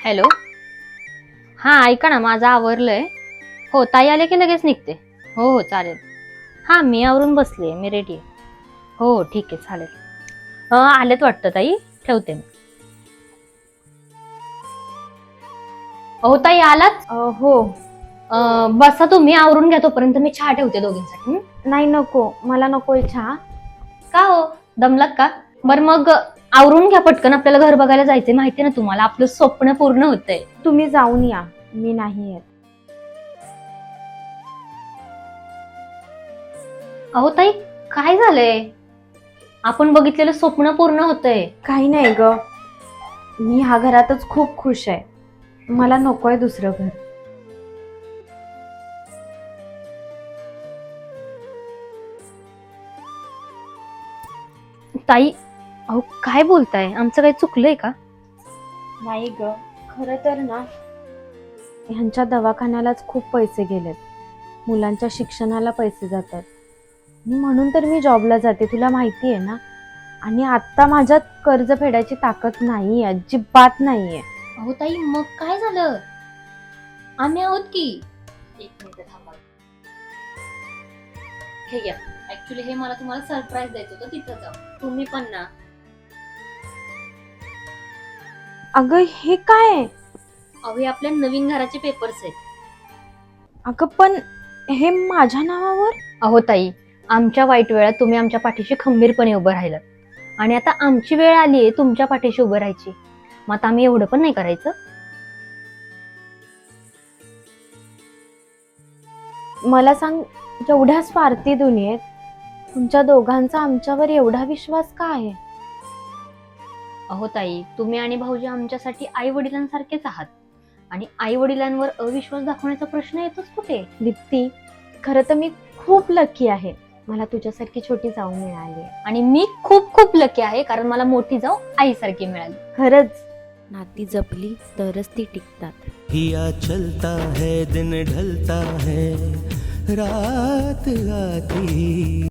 Hello. हां ऐका ना, माझं आवरलंय. हो, ताई आले की लगेच निघते. हो हो चालेल. हां मी आवरून बसले, मी रेडी आहे. हो हो ठीक आहे चालेल. आलेत वाटतं ताई, ठेवते मी. हो ताई आलात. हो. बसा तुम्ही, आवरून घ्या तोपर्यंत मी चहा ठेवते दोघींसाठी. नाही नको, मला नकोय चहा. का हो, दमलात का? बरं मग आवरून घ्या पटकन, आपल्याला घर बघायला जायचंय, माहिती ना तुम्हाला, आपलं स्वप्न पूर्ण होतंय. तुम्ही जाऊन या, मी नाही येत. अहो ताई, काय झालंय? आपण बघितलेलं स्वप्न पूर्ण होतंय. काही नाही ग, मी ह्या घरातच खूप खुश आहे. मला नकोय दुसरं घर. ताई, अहो काय बोलताय? आमचं काही चुकलंय का? नाही ग, खरं तर ना ह्यांच्या दवाखान्यालाच खूप पैसे गेलेत, मुलांच्या शिक्षणाला पैसे जातात, आणि म्हणून तर मी जॉबला जाते, तुला माहिती आहे ना. आणि आत्ता माझ्यात कर्ज फेडायची ताकद नाहीये, अजिबात नाहीये. अहो ताई, मग काय झालं? आम्ही आहोत की. एक मिनिट थांबा. हे घ्या. ऍक्च्युली हे मला तुम्हाला सरप्राईज द्यायचं होतं, तिथं जाऊ. तुम्ही पण ना. अगं हे काय आहे? अहो हे आपल्या नवीन घराचे पेपर्स आहेत. अगं पण हे माझ्या नावावर? अहो ताई, आमच्या वाईट वेळात तुम्ही आमच्या पाठीशी खंबीरपणे उभं राहिलात, आणि आता आमची वेळ आली आहे तुमच्या पाठीशी उभं राहायची. मग आता आम्ही एवढं पण नाही करायचं? मला सांग, एवढ्या स्वार्थी दुनियेत तुमच्या दोघांचा आमच्यावर एवढा विश्वास का आहे? अहो ताई, तुम्ही आणि भाऊजी आमच्यासाठी आई वडिलांसारखेच आहात, आणि आई वडिलांवर अविश्वास दाखवण्याचा प्रश्न येतोच कुठे? दीप्ती, खरं तर मी खूप लकी आहे, मला तुझ्यासारखी छोटी जाऊ मिळाली आहे. आणि मी खूप खूप लकी आहे, कारण मला मोठी जाऊ आईसारखी मिळाली. खरंच, नाती जपली तरच ती टिकतात. हिया चलता है दिन ढलता है रात आती